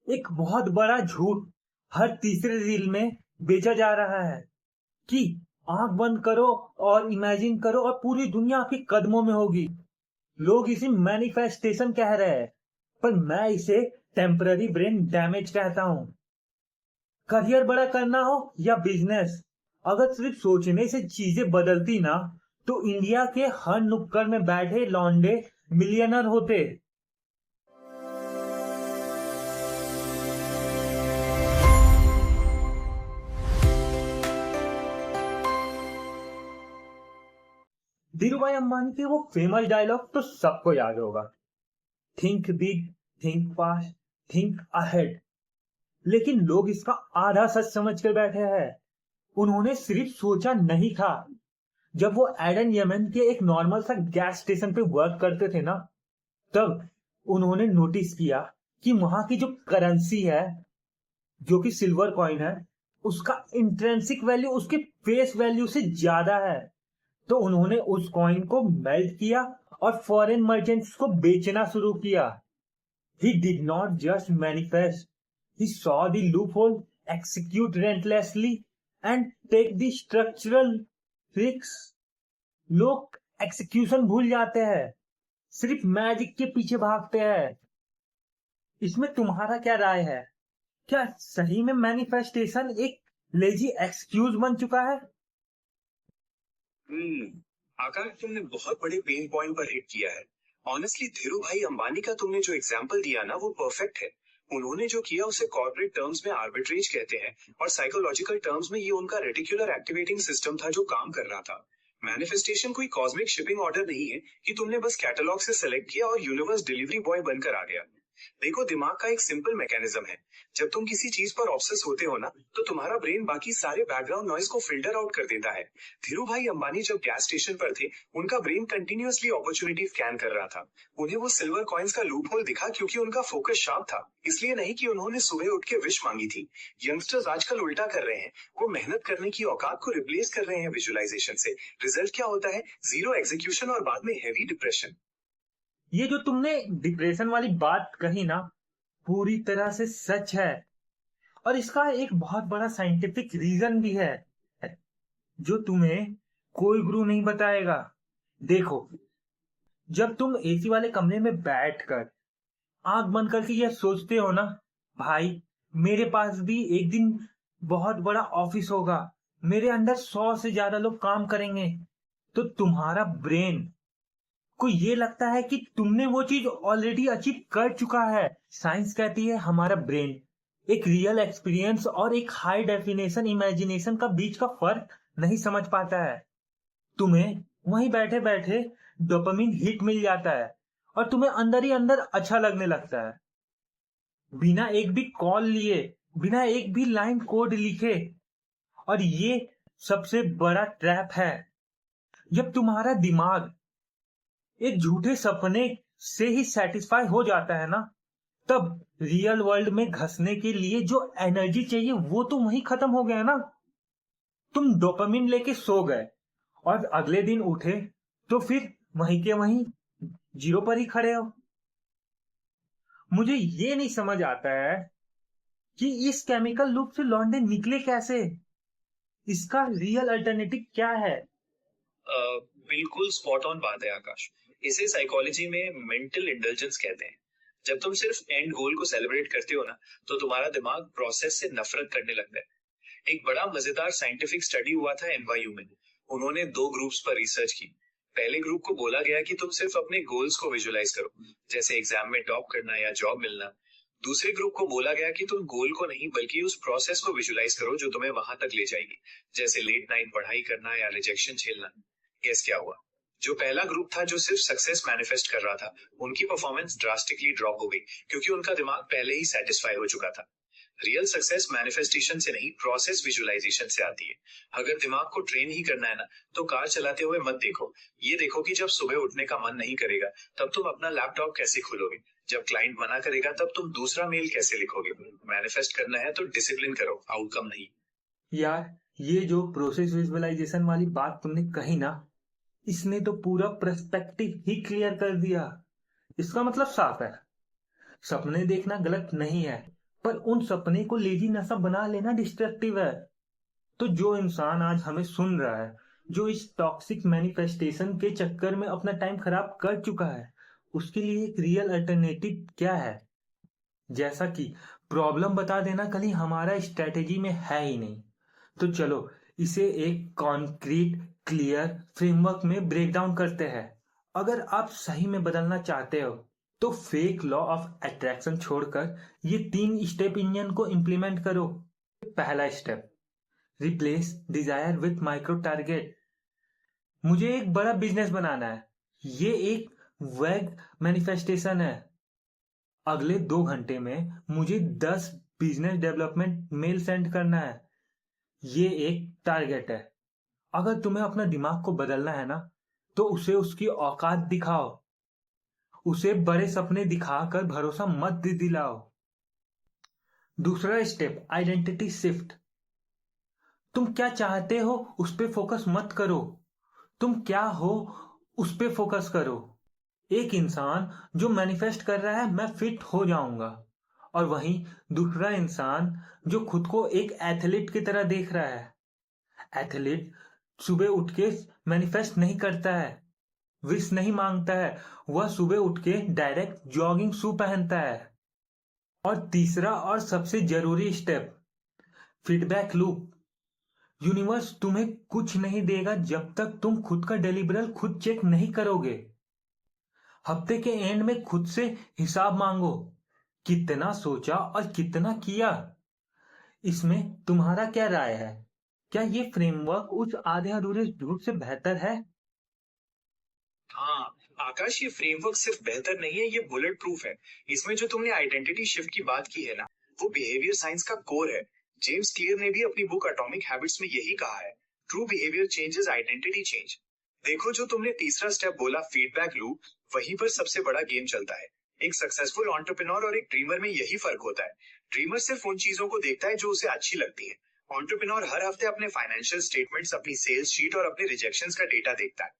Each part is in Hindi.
एक बहुत बड़ा झूठ हर तीसरे रील में बेचा जा रहा है कि आंख बंद करो और इमेजिन करो और पूरी दुनिया आपके कदमों में होगी। लोग इसे मैनिफेस्टेशन कह रहे हैं, पर मैं इसे टेम्पररी ब्रेन डैमेज कहता हूं। करियर बड़ा करना हो या बिजनेस, अगर सिर्फ सोचने से चीजें बदलती ना, तो इंडिया के हर नुक्कड़ में बैठे लौंडे मिलियनर होते। धीरूभाई अंबानी के वो फेमस डायलॉग तो सबको याद होगा, think big, think fast, think ahead. लेकिन लोग इसका आधा सच समझ कर बैठे हैं। उन्होंने सिर्फ सोचा नहीं था। जब वो एडन यमन के एक नॉर्मल सा गैस स्टेशन पे वर्क करते थे ना, तब उन्होंने नोटिस किया कि वहां की जो करेंसी है, जो कि सिल्वर कॉइन है, उसका इंट्रिंसिक वैल्यू उसके फेस वैल्यू से ज्यादा है। तो उन्होंने उस कॉइन को मेल्ट किया और फॉरेन मर्चेंट्स को बेचना शुरू किया। He did not just manifest, he saw the loophole, execute relentlessly and take the structural risks. लोग एक्सिक्यूशन भूल जाते हैं, सिर्फ मैजिक के पीछे भागते हैं। इसमें तुम्हारा क्या राय है? क्या सही में मैनिफेस्टेशन एक लेजी एक्सक्यूज बन चुका है? आकाश, तुमने बहुत बड़े पेन पॉइंट पर हिट किया है। ऑनेस्टली धीरू भाई अंबानी का तुमने जो एग्जाम्पल दिया ना, वो परफेक्ट है। उन्होंने जो किया उसे कॉर्पोरेट टर्म्स में आर्बिट्रेज कहते हैं, और साइकोलॉजिकल टर्म्स में ये उनका रेटिकुलर एक्टिवेटिंग सिस्टम था जो काम कर रहा था। मैनिफेस्टेशन कोई कॉस्मिक शिपिंग ऑर्डर नहीं है कि तुमने बस कैटलॉग से सेलेक्ट किया और यूनिवर्स डिलीवरी बॉय बनकर आ गया। देखो, दिमाग का एक सिंपल मैकेनिज्म है। जब तुम किसी चीज पर ऑब्सेस होते हो ना, तो तुम्हारा ब्रेन बाकी सारे बैकग्राउंड नॉइज को फिल्टर आउट कर देता है। धीरू भाई अंबानी जब गैस स्टेशन पर थे, उनका ब्रेन कंटिन्यूअसली अपॉर्चुनिटी स्कैन कर रहा था। उन्हें वो सिल्वर कॉइन्स का लूप होल दिखा क्योंकि उनका फोकस शार्प था, इसलिए नहीं कि उन्होंने सुबह उठ के विश मांगी थी। यंगस्टर्स आजकल उल्टा कर रहे हैं। वो मेहनत करने की औकात को रिप्लेस कर रहे हैं विजुअलाइजेशन से। रिजल्ट क्या होता है? जीरो एग्जीक्यूशन और बाद में हेवी डिप्रेशन। ये जो तुमने डिप्रेशन वाली बात कही ना, पूरी तरह से सच है। और इसका एक बहुत बड़ा साइंटिफिक रीजन भी है, जो तुम्हें कोई गुरु नहीं बताएगा। देखो, जब तुम एसी वाले कमरे में बैठकर आंख बंद करके यह सोचते हो ना, भाई मेरे पास भी एक दिन बहुत बड़ा ऑफिस होगा, मेरे अंडर 100 से ज्यादा लोग काम करेंगे, तो तुम्हारा ब्रेन को ये लगता है कि तुमने वो चीज ऑलरेडी अचीव कर चुका है। साइंस कहती है हमारा ब्रेन एक रियल एक्सपीरियंस और एक हाई डेफिनेशन इमेजिनेशन का बीच का फर्क नहीं समझ पाता है। तुम्हें वहीं बैठे बैठे डोपामिन हिट मिल जाता है और तुम्हें अंदर ही अंदर अच्छा लगने लगता है, बिना एक भी कॉल लिए, बिना एक भी लाइन कोड लिखे। और ये सबसे बड़ा ट्रैप है। जब तुम्हारा दिमाग एक झूठे सपने से ही सेटिस्फाई हो जाता है ना, तब रियल वर्ल्ड में घसने के लिए जो एनर्जी चाहिए वो तो वहीं खत्म हो गया ना। तुम डोपामिन लेके सो गए और अगले दिन उठे तो फिर वहीं के वहीं जीरो पर ही खड़े हो। मुझे ये नहीं समझ आता है कि इस केमिकल लूप से लौंडे निकले कैसे। इसका रियल अल्टरनेटिव क्या है? बिल्कुल स्पॉट ऑन बात है आकाश। इसे साइकोलॉजी में मेंटल इंडल्जेंस कहते हैं। जब तुम सिर्फ एंड गोल को सेलिब्रेट करते हो ना, तो तुम्हारा दिमाग प्रोसेस से नफरत करने लगता है। एक बड़ा मजेदार साइंटिफिक स्टडी हुआ था एनवायू में। उन्होंने 2 ग्रुप्स पर रिसर्च की। पहले ग्रुप को बोला गया कि तुम सिर्फ अपने गोल्स को विजुलाइज करो, जैसे एग्जाम में टॉप करना या जॉब मिलना। दूसरे ग्रुप को बोला गया कि तुम गोल को नहीं बल्कि उस प्रोसेस को विजुलाइज करो जो तुम्हें वहां तक ले जाएगी, जैसे लेट नाइट पढ़ाई करना या रिजेक्शन झेलना। गेस क्या हुआ? जो पहला ग्रुप था, जो सिर्फ सक्सेस मैनिफेस्ट कर रहा था, उनकी परफॉर्मेंस ड्रास्टिकली ड्रॉप हो गई, क्योंकि उनका दिमाग पहले ही सेटिस्फाई हो चुका था। रियल सक्सेस मैनिफेस्टेशन से नहीं, प्रोसेस विजुअलाइजेशन से आती है। अगर दिमाग को ट्रेन ही करना है ना, तो कार चलाते हुए मत देखो, ये देखो कि जब सुबह उठने का मन नहीं करेगा, तब तुम अपना लैपटॉप कैसे खोलोगे। जब क्लाइंट मना करेगा, तब तुम दूसरा मेल कैसे लिखोगे। मैनिफेस्ट करना है तो डिसिप्लिन करो, आउटकम नहीं। यार, ये जो प्रोसेस विजुअलाइजेशन वाली बात तुमने कही ना, इसने तो पूरा पर्सपेक्टिव ही क्लियर कर दिया। इसका मतलब साफ है, सपने देखना गलत नहीं है, पर उन सपने को लेजी नशा बना लेना डिस्ट्रक्टिव है। तो जो इंसान आज हमें सुन रहा है, जो इस टॉक्सिक मैनिफेस्टेशन के चक्कर में अपना टाइम खराब कर चुका है, उसके लिए एक रियल अल्टरनेटिव क्या है? जैसा कि प्रॉब्लम बता देना कहीं हमारा स्ट्रेटेजी में है ही नहीं, तो चलो इसे एक कॉन्क्रीट क्लियर फ्रेमवर्क में ब्रेक डाउन करते हैं। अगर आप सही में बदलना चाहते हो तो फेक लॉ ऑफ अट्रैक्शन छोड़कर ये 3 स्टेप इंजन को इम्प्लीमेंट करो। पहला step, replace desire with micro target. मुझे एक बड़ा बिजनेस बनाना है, ये एक वैग मैनिफेस्टेशन है। अगले 2 घंटे में मुझे 10 बिजनेस डेवलपमेंट मेल सेंड करना है, ये एक टारगेट है। अगर तुम्हें अपना दिमाग को बदलना है ना, तो उसे उसकी औकात दिखाओ, उसे बड़े सपने दिखाकर भरोसा मत दिलाओ। दूसरा स्टेप, आइडेंटिटी शिफ्ट। तुम क्या चाहते हो उस पे फोकस मत करो, तुम क्या हो उस पे फोकस करो। एक इंसान जो मैनिफेस्ट कर रहा है मैं फिट हो जाऊंगा, और वहीं दूसरा इंसान जो खुद को एक एथलीट की तरह देख रहा है। एथलीट सुबह उठ के मैनिफेस्ट नहीं करता है, विश नहीं मांगता है, वह सुबह उठ के डायरेक्ट जॉगिंग शू पहनता है। और तीसरा और सबसे जरूरी स्टेप, फीडबैक लूप। यूनिवर्स तुम्हें कुछ नहीं देगा जब तक तुम खुद का डिलीवरल खुद चेक नहीं करोगे। हफ्ते के एंड में खुद से हिसाब मांगो, कितना सोचा और कितना किया। इसमें तुम्हारा क्या राय है? क्या ये फ्रेमवर्क उस आधे अधूरे झूठ से बेहतर है? हाँ आकाश, ये फ्रेमवर्क सिर्फ बेहतर नहीं है, ये बुलेट प्रूफ है। इसमें जो तुमने आइडेंटिटी शिफ्ट की बात की है ना, वो बिहेवियर साइंस का कोर है। जेम्स क्लियर ने भी अपनी बुक एटॉमिक हैबिट्स में यही कहा है, true behaviour changes identity change. देखो, जो तुमने तीसरा स्टेप बोला, फीडबैक लूप, वहीं पर सबसे बड़ा गेम चलता है। एक सक्सेसफुल एंटरप्रेन्योर और एक ड्रीमर में यही फर्क होता है। ड्रीमर सिर्फ उन चीजों को देखता है जो उसे अच्छी लगती है। एंटरप्रेन्योर हर हफ्ते अपने फाइनेंशियल स्टेटमेंट्स, अपनी सेल्स शीट और अपने रिजेक्शंस का डेटा देखता है।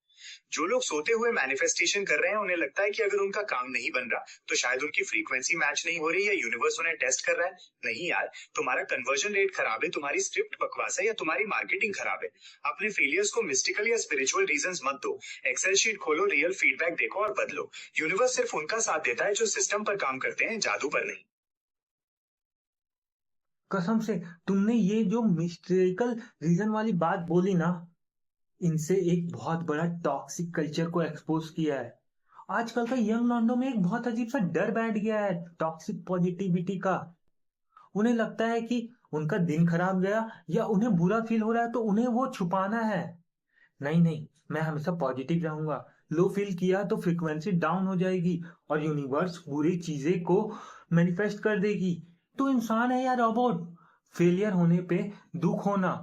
जो लोग सोते हुए मैनिफेस्टेशन कर रहे हैं, उन्हें लगता है कि अगर उनका काम नहीं बन रहा तो शायद उनकी फ्रीक्वेंसी मैच नहीं हो रही है, यूनिवर्स उन्हें टेस्ट कर रहा है। नहीं यार, तुम्हारा कन्वर्जन रेट खराब है, तुम्हारी स्क्रिप्ट बकवास है, या तुम्हारी मार्केटिंग खराब है। अपने फेलियर्स को मिस्टिकल या स्पिरिचुअल रीजंस मत दो। एक्सेल शीट खोलो, रियल फीडबैक देखो और बदलो। यूनिवर्स सिर्फ उनका साथ देता है जो सिस्टम पर काम करते हैं, जादू पर नहीं। कसम से, तुमने ये जो मिस्ट्रिकल रीजन वाली बात बोली ना, इनसे एक बहुत बड़ा टॉक्सिक कल्चर को एक्सपोज किया है। आजकल का यंग लॉन्डो में एक बहुत अजीब सा डर बैठ गया है टॉक्सिक पॉजिटिविटी का। उन्हें लगता है कि उनका दिन खराब गया या उन्हें बुरा फील हो रहा है तो उन्हें वो छुपाना है। नहीं नहीं, मैं हमेशा पॉजिटिव रहूंगा। लो फील किया तो फ्रीक्वेंसी डाउन हो जाएगी और यूनिवर्स बुरी चीजें को मैनिफेस्ट कर देगी। तो इंसान है या रोबोट? फेलियर होने पे दुख होना,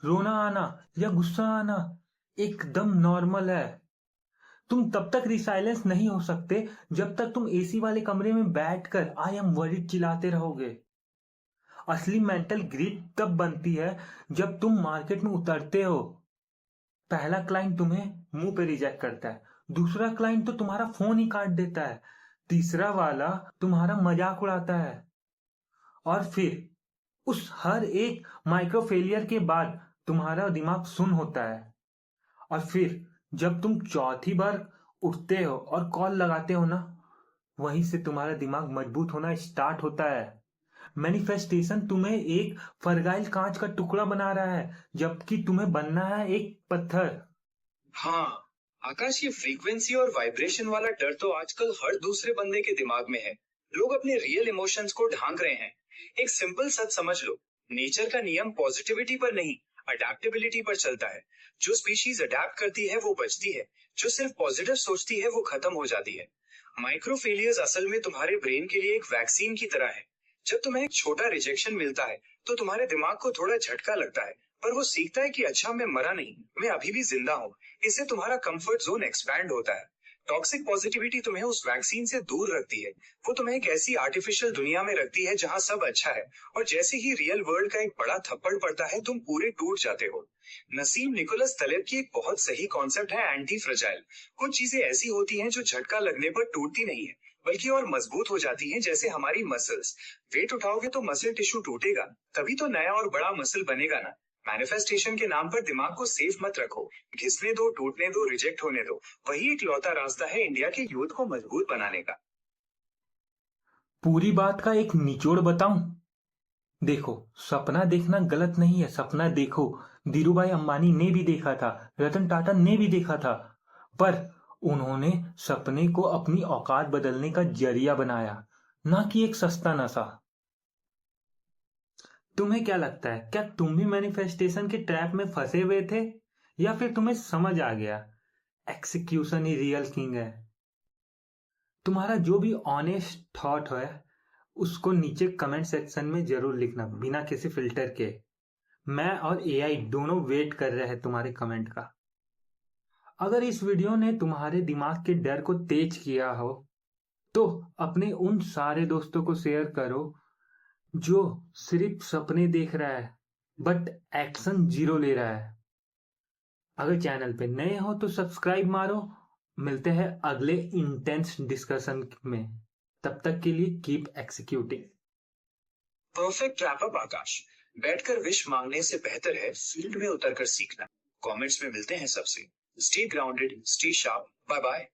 रोना आना या गुस्सा आना एकदम नॉर्मल है। तुम तब तक रिसाइलेंस नहीं हो सकते जब तक तुम एसी वाले कमरे में बैठकर आई एम वरीड चिल्लाते रहोगे। असली मेंटल ग्रिप तब बनती है जब तुम मार्केट में उतरते हो। पहला क्लाइंट तुम्हें मुंह पे रिजेक्ट करता है, दूसरा क्लाइंट तो तुम्हारा फोन ही काट देता है, तीसरा वाला तुम्हारा मजाक उड़ाता है। और फिर उस हर एक माइक्रो फेलियर के बाद तुम्हारा दिमाग सुन होता है। और फिर जब तुम चौथी बार उठते हो और कॉल लगाते हो ना, वहीं से तुम्हारा दिमाग मजबूत होना स्टार्ट होता है। मैनिफेस्टेशन तुम्हें एक फरगाइल कांच का टुकड़ा बना रहा है, जबकि तुम्हें बनना है एक पत्थर। हाँ आकाश, ये फ्रीक्वेंसी और वाइब्रेशन वाला डर तो आजकल हर दूसरे बंदे के दिमाग में है। लोग अपने रियल इमोशंस को ढांक रहे हैं। एक सिंपल सच समझ लो, नेचर का नियम पॉजिटिविटी पर नहीं, अडेप्टेबिलिटी पर चलता है। जो स्पीशीज अडेप्ट करती है वो बचती है, जो सिर्फ पॉजिटिव सोचती है वो खत्म हो जाती है। माइक्रो फेलियर्स असल में तुम्हारे ब्रेन के लिए एक वैक्सीन की तरह है। जब तुम्हें एक छोटा रिजेक्शन मिलता है तो तुम्हारे दिमाग को थोड़ा झटका लगता है, पर वो सीखता है कि अच्छा, मैं मरा नहीं, मैं अभी भी जिंदा हूँ। इससे तुम्हारा कंफर्ट जोन एक्सपैंड होता है। टॉक्सिक पॉजिटिविटी तुम्हें उस वैक्सीन से दूर रखती है। वो तुम्हें एक ऐसी आर्टिफिशियल दुनिया में रखती है जहाँ सब अच्छा है, और जैसे ही रियल वर्ल्ड का एक बड़ा थप्पड़ पड़ता है तुम पूरे टूट जाते हो। नसीम निकोलस तलेब की एक बहुत सही कॉन्सेप्ट है, एंटी फ्रेजाइल। कुछ चीजें ऐसी होती हैं जो झटका लगने पर टूटती नहीं है, बल्कि और मजबूत हो जाती हैं, जैसे हमारी मसल्स। वेट उठाओगे तो मसल टिश्यू टूटेगा, तभी तो नया और बड़ा मसल बनेगा ना। मैनिफेस्टेशन के नाम पर दिमाग को सेफ मत रखो। घिसने दो, टूटने दो, रिजेक्ट होने दो। वही एक लौता रास्ता है इंडिया के यूथ को मजबूत बनाने का। पूरी बात का एक निचोड़ बताऊं? देखो, सपना देखना गलत नहीं है, सपना देखो। धीरूभाई अंबानी ने भी देखा था, रतन टाटा ने भी देखा था, पर उन्होंने सपने को अपनी औकात बदलने का जरिया बनाया, ना कि एक सस्ता नशा। तुम्हें क्या लगता है, क्या तुम भी मैनिफेस्टेशन के ट्रैप में फंसे हुए थे, या फिर तुम्हें समझ आ गया एक्सिक्यूशन ही रियल किंग है? तुम्हारा जो भी ऑनेस्ट थॉट है उसको नीचे कमेंट सेक्शन में जरूर लिखना, बिना किसी फिल्टर के। मैं और एआई दोनों वेट कर रहे हैं तुम्हारे कमेंट का। अगर इस वीडियो ने तुम्हारे दिमाग के डर को तेज किया हो तो अपने उन सारे दोस्तों को शेयर करो जो सिर्फ सपने देख रहा है बट एक्शन जीरो ले रहा है। अगर चैनल पे नए हो तो सब्सक्राइब मारो। मिलते हैं अगले इंटेंस डिस्कशन में। तब तक के लिए keep executing. Perfect wrap up Akash. बैठकर विश मांगने से बेहतर है फील्ड में उतरकर सीखना। कमेंट्स में मिलते हैं सबसे। Stay grounded, stay sharp, bye bye.